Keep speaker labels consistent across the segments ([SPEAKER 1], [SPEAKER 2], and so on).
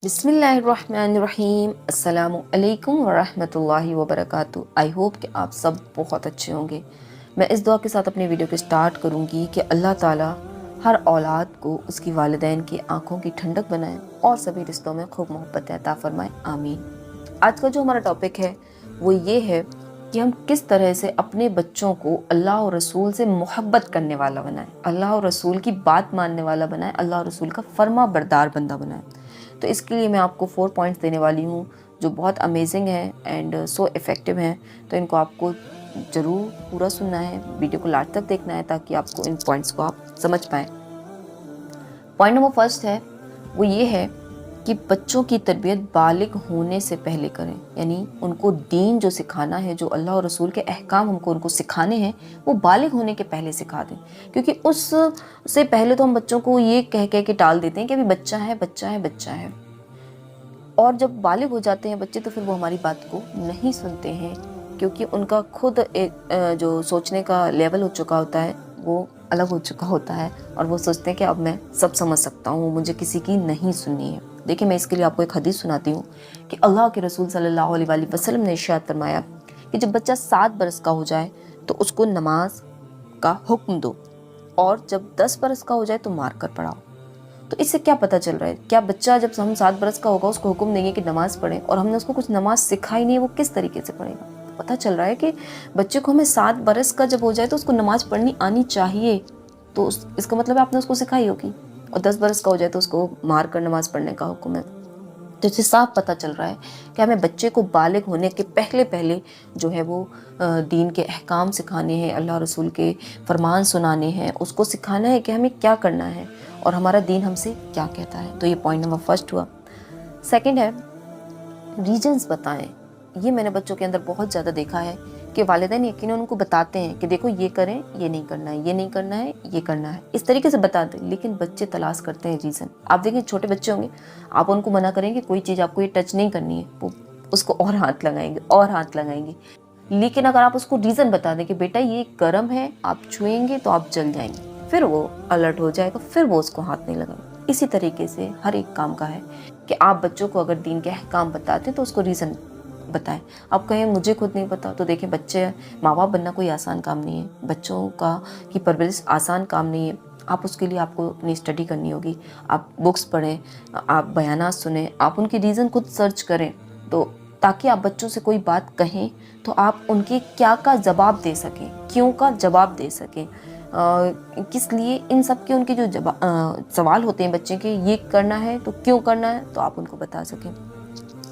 [SPEAKER 1] बिस्मिल्लाहिर्रहमानिर्रहीम अस्सलामु अलैकुम वरहमतुल्लाहि वबरकातुहू। आई होप कि आप सब बहुत अच्छे होंगे। मैं इस दुआ के साथ अपनी वीडियो को स्टार्ट करूंगी कि अल्लाह ताला हर औलाद को उसकी वालिदैन की आंखों की ठंडक बनाए और सभी रिश्तों में खूब मोहब्बत अता फरमाए, आमीन। आज का जो हमारा टॉपिक है वो ये है कि हम किस तरह से अपने बच्चों को अल्लाह और रसूल से मोहब्बत करने वाला बनाएं, अल्लाह और रसूल की बात मानने वाला बनाएं, अल्लाह और रसूल का फर्मा बरदार बंदा बनाएं। तो इसके लिए मैं आपको 4 पॉइंट्स देने वाली हूँ जो बहुत अमेजिंग हैं एंड सो इफ़ेक्टिव हैं। तो इनको आपको ज़रूर पूरा सुनना है, वीडियो को लास्ट तक देखना है ताकि आपको इन पॉइंट्स को आप समझ पाएँ। पॉइंट नंबर फर्स्ट है वो ये है कि बच्चों की तरबियत बालिग होने से पहले करें, यानी उनको दीन जो सिखाना है, जो अल्लाह और रसूल के अहकाम हमको उनको सिखाने हैं, वो बालिग होने के पहले सिखा दें। क्योंकि उससे पहले तो हम बच्चों को ये कह के टाल देते हैं कि अभी बच्चा है बच्चा है बच्चा है, और जब बालिग हो जाते हैं बच्चे तो फिर वो हमारी बात को नहीं सुनते हैं, क्योंकि उनका खुद एक जो सोचने का लेवल हो चुका होता है वो अलग हो चुका होता है और वो सोचते हैं कि अब मैं सब समझ सकता हूँ, मुझे किसी की नहीं सुननी है। देखिए, मैं इसके लिए आपको एक हदीस सुनाती हूँ कि अल्लाह के रसूल सल्लल्लाहु अलैहि वसल्लम ने इरशाद फरमाया कि जब बच्चा 7 बरस का हो जाए तो उसको नमाज का हुक्म दो, और जब 10 बरस का हो जाए तो मार कर पढ़ाओ। तो इससे क्या पता चल रहा है? क्या बच्चा जब हम 7 बरस का होगा उसको हुक्म देंगे कि नमाज पढ़े और हमने उसको कुछ नमाज सिखाई नहीं है, वो किस तरीके से पढ़ेगा? पता चल रहा है कि बच्चे को हमें 7 बरस का जब हो जाए तो उसको नमाज पढ़नी आनी चाहिए, तो इसका मतलब है आपने उसको सिखाई होगी। और 10 बरस का हो जाए तो उसको मार कर नमाज पढ़ने का हुक्म है। तो इससे साफ पता चल रहा है कि हमें बच्चे को बालिग होने के पहले पहले जो है वो दीन के अहकाम सिखाने हैं, अल्लाह रसूल के फरमान सुनाने हैं, उसको सिखाना है कि हमें क्या करना है और हमारा दीन हमसे क्या कहता है। तो ये पॉइंट नंबर फर्स्ट हुआ। सेकंड है, रीजंस बताएं। ये मैंने बच्चों के अंदर बहुत ज़्यादा देखा है कि वालिदैन यकीनन उनको बताते हैं कि देखो ये करें, ये नहीं करना है, ये नहीं करना है, ये करना है, इस तरीके से बताते हैं, लेकिन बच्चे तलाश करते हैं रीज़न। आप देखिए, छोटे बच्चे होंगे, आप उनको मना करेंगे कोई चीज़ आपको ये टच नहीं करनी है, वो उसको और हाथ लगाएंगे और हाथ लगाएंगे। लेकिन अगर आप उसको रीज़न बता दें कि बेटा ये गर्म है, आप छुएंगे तो आप जल जाएंगे, फिर वो अलर्ट हो जाएगा, फिर वो उसको हाथ नहीं लगाएंगे। इसी तरीके से हर एक काम का है कि आप बच्चों को अगर दीन के अहकाम बताते हैं तो उसको रीज़न बताएं। आप कहें मुझे खुद नहीं पता, तो देखिए, बच्चे माँ बाप बनना कोई आसान काम नहीं है, बच्चों का की परवरिश आसान काम नहीं है। आप उसके लिए आपको अपनी स्टडी करनी होगी, आप बुक्स पढ़ें, आप बयानात सुने, आप उनकी रीज़न खुद सर्च करें, तो ताकि आप बच्चों से कोई बात कहें तो आप उनके क्या का जवाब दे सकें, क्यों का जवाब दे सकें, किस लिए, इन सब के उनके जो सवाल होते हैं बच्चे के, ये करना है तो क्यों करना है, तो आप उनको बता सकें।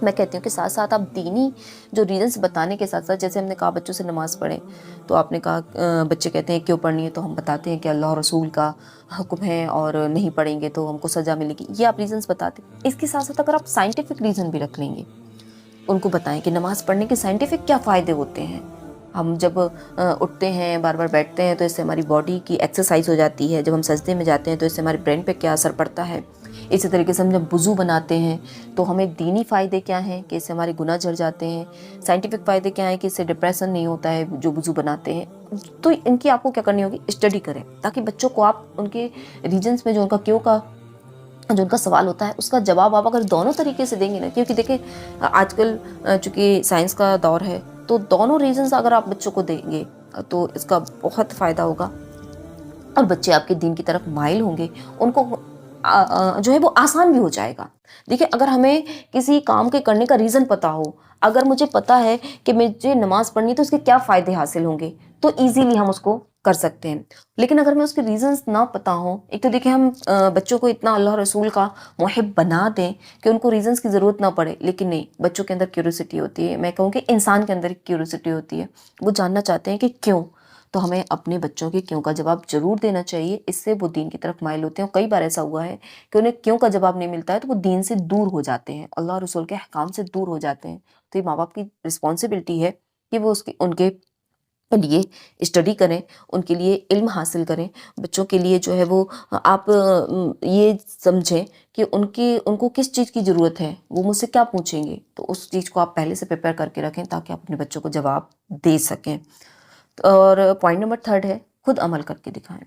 [SPEAKER 1] मैं कहती हूँ कि साथ साथ आप दीनी जो रीजंस बताने के साथ साथ, जैसे हमने कहा बच्चों से नमाज़ पढ़ें, तो आपने कहा बच्चे कहते हैं क्यों पढ़नी है, तो हम बताते हैं कि अल्लाह और रसूल का हुक्म है और नहीं पढ़ेंगे तो हमको सज़ा मिलेगी। ये आप रीजंस बताते हैं। इसके साथ साथ अगर आप साइंटिफिक रीज़न भी रख लेंगे, उनको बताएं कि नमाज़ पढ़ने के साइंटिफिक क्या फ़ायदे होते हैं। हम जब उठते हैं, बार बार बैठते हैं, तो इससे हमारी बॉडी की एक्सरसाइज हो जाती है। जब हम सजदे में जाते हैं तो इससे हमारे ब्रेन पे क्या असर पड़ता है। इसी तरीके से हम जब वुज़ू बनाते हैं तो हमें दीनी फ़ायदे क्या हैं कि इससे हमारे गुनाह झड़ जाते हैं। साइंटिफिक फ़ायदे क्या हैं कि इससे डिप्रेशन नहीं होता है जो वुज़ू बनाते हैं। तो इनकी आपको क्या करनी होगी, स्टडी करें, ताकि बच्चों को आप उनके रीजन्स में जो उनका क्यों का जो उनका सवाल होता है उसका जवाब आप अगर दोनों तरीके से देंगे ना, क्योंकि देखिए आजकल चूँकि साइंस का दौर है, तो दोनों रीजंस अगर आप बच्चों को देंगे तो इसका बहुत फ़ायदा होगा और बच्चे आपके दीन की तरफ माइल होंगे। उनको जो है वो आसान भी हो जाएगा। देखिए, अगर हमें किसी काम के करने का रीज़न पता हो, अगर मुझे पता है कि मुझे नमाज़ पढ़नी है तो उसके क्या फ़ायदे हासिल होंगे, तो ईज़िली हम उसको कर सकते हैं। लेकिन अगर हमें उसके रीज़न्स ना पता हो, एक तो देखिए हम बच्चों को इतना अल्लाह रसूल का मुहिब बना दें कि उनको रीज़न्स की ज़रूरत ना पड़े, लेकिन नहीं, बच्चों के अंदर क्यूरियोसिटी होती है। मैं कहूँ कि इंसान के अंदर क्यूरियोसिटी होती है, वो जानना चाहते हैं कि क्यों। तो हमें अपने बच्चों के क्यों का जवाब ज़रूर देना चाहिए, इससे वो दीन की तरफ माइल होते हैं। कई बार ऐसा हुआ है कि उन्हें क्यों का जवाब नहीं मिलता है तो वो दीन से दूर हो जाते हैं, अल्लाह रसूल के अहकाम से दूर हो जाते हैं। तो ये माँ बाप की रिस्पॉन्सिबिलिटी है कि वो उनके लिए स्टडी करें, उनके लिए इल्म हासिल करें। बच्चों के लिए जो है वो आप ये समझें कि उनको किस चीज़ की ज़रूरत है, वो मुझसे क्या पूछेंगे, तो उस चीज़ को आप पहले से प्रिपेयर करके रखें ताकि आप अपने बच्चों को जवाब दे सकें। और पॉइंट नंबर थर्ड है, खुद अमल करके दिखाएं।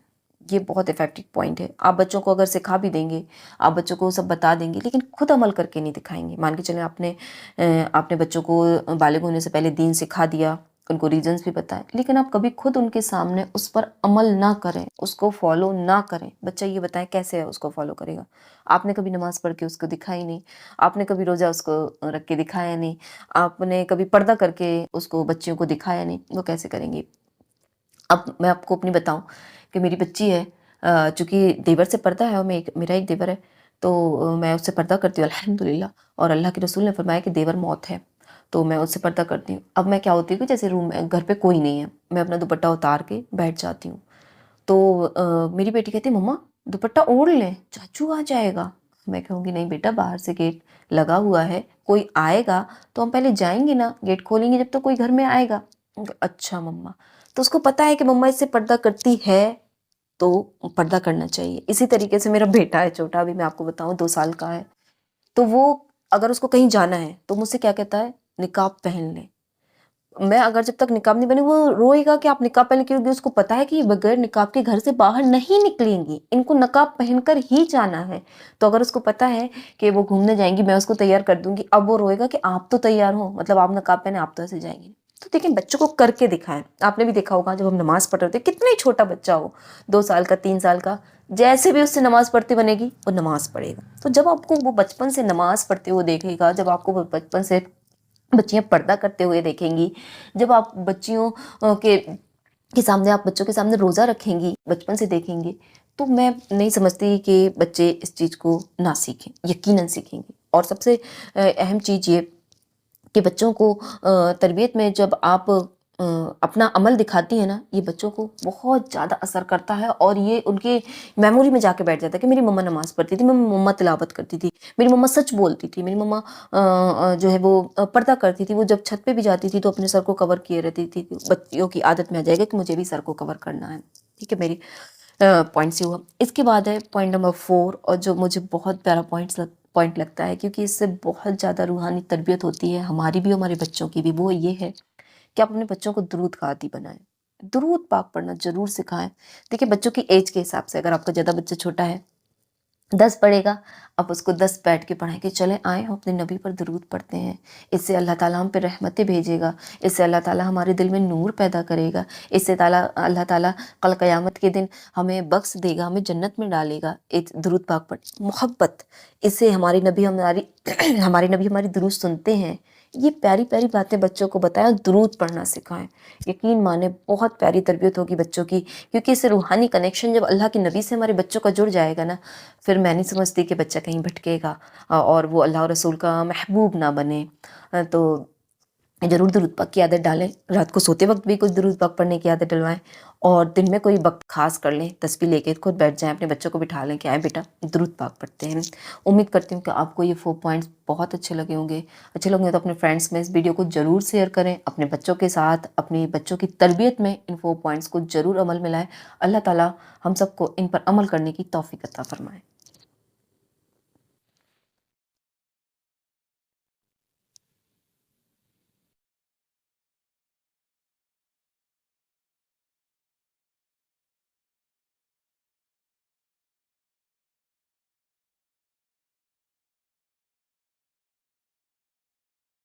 [SPEAKER 1] یہ بہت افیکٹو پوائنٹ ہے. آپ بچوں کو اگر سکھا بھی دیں گے، آپ بچوں کو سب بتا دیں گے، لیکن خود عمل کر کے نہیں دکھائیں گے. مان کے چلیں آپ نے بچوں کو بالغ ہونے سے پہلے دین سکھا دیا، ان کو ریزنز بھی بتائیں، لیکن آپ کبھی خود ان کے سامنے اس پر عمل نہ کریں، اس کو فالو نہ کریں. بچہ یہ بتائیں کیسے اس کو فالو کرے گا؟ آپ نے کبھی نماز پڑھ کے اس کو دکھائی نہیں، آپ نے کبھی روزہ اس کو رکھ کے دکھایا نہیں، آپ نے کبھی پردہ کر کے اس کو بچیوں کو دکھایا نہیں، وہ کیسے کریں گی؟ اب میں آپ کو اپنی بتاؤں کہ میری بچی ہے، چونکہ دیور سے پردہ ہے، اور میرا ایک دیور ہے، تو میں اس سے پردہ کرتی ہوں الحمدللہ. اور اللہ کے رسول نے فرمایا کہ دیور موت ہے، تو میں اس سے پردہ کرتی ہوں. اب میں کیا ہوتی ہوں کہ جیسے روم میں گھر پہ کوئی نہیں ہے، میں اپنا دوپٹہ اتار کے بیٹھ جاتی ہوں. تو میری بیٹی کہتی ہے مما دوپٹہ اوڑھ لیں، چاچو آ جائے گا. میں کہوں گی نہیں بیٹا، باہر سے گیٹ لگا ہوا ہے، کوئی آئے گا تو ہم پہلے جائیں گے نا، گیٹ کھولیں گے جب تو کوئی گھر میں آئے گا. اچھا مما. تو اس کو پتا ہے کہ مما اس سے پردہ کرتی ہے تو پردہ کرنا چاہیے. اسی طریقے سے میرا بیٹا ہے چھوٹا، ابھی میں آپ کو بتاؤں 2 سال کا ہے، تو وہ اگر اس کو کہیں جانا ہے تو مجھ سے کیا کہتا ہے؟ نقاب پہن لیں. میں اگر جب تک نقاب نہیں پہنی، وہ روئے گا کہ آپ نقاب پہن، کیونکہ اس کو پتا ہے کہ یہ بغیر نقاب کے گھر سے باہر نہیں نکلیں گی، ان کو نقاب پہن کر ہی جانا ہے. تو اگر اس کو پتا ہے کہ وہ گھومنے جائیں گی، میں اس کو تیار کر دوں گی، اب وہ روئے گا کہ آپ تو تیار ہوں، مطلب آپ نقاب پہنے، آپ تو ایسے جائیں گے. تو دیکھیں بچوں کو کر کے دکھائیں. آپ نے بھی دیکھا ہوگا جب ہم نماز پڑھ رہے تھے، کتنا ہی چھوٹا بچہ ہو، 2 سال کا 3 سال کا، جیسے بھی اس سے نماز پڑھتی بنے گی وہ نماز پڑھے گا. تو جب آپ کو وہ بچپن سے نماز پڑھتے ہوئے دیکھے گا، جب آپ کو وہ بچپن سے بچیاں پردہ کرتے ہوئے دیکھیں گی، جب آپ بچیوں کے سامنے، آپ بچوں کے سامنے روزہ رکھیں گی، بچپن سے دیکھیں گے، تو میں نہیں سمجھتی کہ بچے اس چیز کو نہ سیکھیں، یقیناً سیکھیں گے. اور سب سے اہم چیز یہ کہ بچوں کو تربیت میں جب آپ اپنا عمل دکھاتی ہیں نا، یہ بچوں کو بہت زیادہ اثر کرتا ہے، اور یہ ان کے میموری میں جا کے بیٹھ جاتا ہے کہ میری مما نماز پڑھتی تھی، میری مما تلاوت کرتی تھی، میری مما سچ بولتی تھی، میری مما جو ہے وہ پردہ کرتی تھی، وہ جب چھت پہ بھی جاتی تھی تو اپنے سر کو کور کیے رہتی تھی. بچیوں کی عادت میں آ جائے گا کہ مجھے بھی سر کو کور کرنا ہے. ٹھیک ہے، میری پوائنٹ سے ہوا. اس کے بعد ہے پوائنٹ نمبر 4، اور جو مجھے بہت پیارا پوائنٹ لگتا ہے، کیونکہ اس سے بہت زیادہ روحانی تربیت ہوتی ہے ہماری بھی، ہمارے بچوں کی بھی. وہ یہ ہے کہ آپ اپنے بچوں کو درود کا عادی بنائیں، درود پاک پڑھنا ضرور سکھائیں. دیکھیں بچوں کی ایج کے حساب سے، اگر آپ کا زیادہ بچہ چھوٹا ہے 10 پڑھے گا، آپ اس کو 10 بیٹھ کے پڑھائیں کہ چلیں آئیں ہم اپنے نبی پر درود پڑھتے ہیں، اس سے اللہ تعالیٰ ہم پہ رحمتیں بھیجے گا، اس سے اللہ تعالیٰ ہمارے دل میں نور پیدا کرے گا، اس سے اللہ تعالیٰ کل قیامت کے دن ہمیں بخش دے گا، ہمیں جنت میں ڈالے گا. ایک درود پاک پڑھ، محبت، اس سے ہمارے نبی ہماری درود سنتے ہیں. یہ پیاری پیاری باتیں بچوں کو بتائیں، درود پڑھنا سکھائیں. یقین مانیں بہت پیاری تربیت ہوگی بچوں کی، کیونکہ اس سے روحانی کنیکشن جب اللہ کے نبی سے ہمارے بچوں کا جڑ جائے گا نا، پھر میں نہیں سمجھتی کہ بچہ کہیں بھٹکے گا اور وہ اللہ اور رسول کا محبوب نہ بنے. تو ضرور درود پاک کی عادت ڈالیں، رات کو سوتے وقت بھی کچھ درود پاک پڑھنے کی عادت ڈلوائیں، اور دن میں کوئی وقت خاص کر لیں، تسبیح لے کے خود بیٹھ جائیں، اپنے بچوں کو بٹھا لیں کہ آئیں بیٹا درود پاک پڑھتے ہیں. امید کرتی ہوں کہ آپ کو یہ 4 پوائنٹس بہت اچھے لگے ہوں گے. اچھے لگیں تو اپنے فرینڈس میں اس ویڈیو کو ضرور شیئر کریں، اپنے بچوں کے ساتھ، اپنے بچوں کی تربیت میں ان 4 پوائنٹس کو ضرور عمل میں لائیں. اللہ تعالیٰ ہم سب کو ان پر عمل کرنے کی توفیق عطا فرمائے.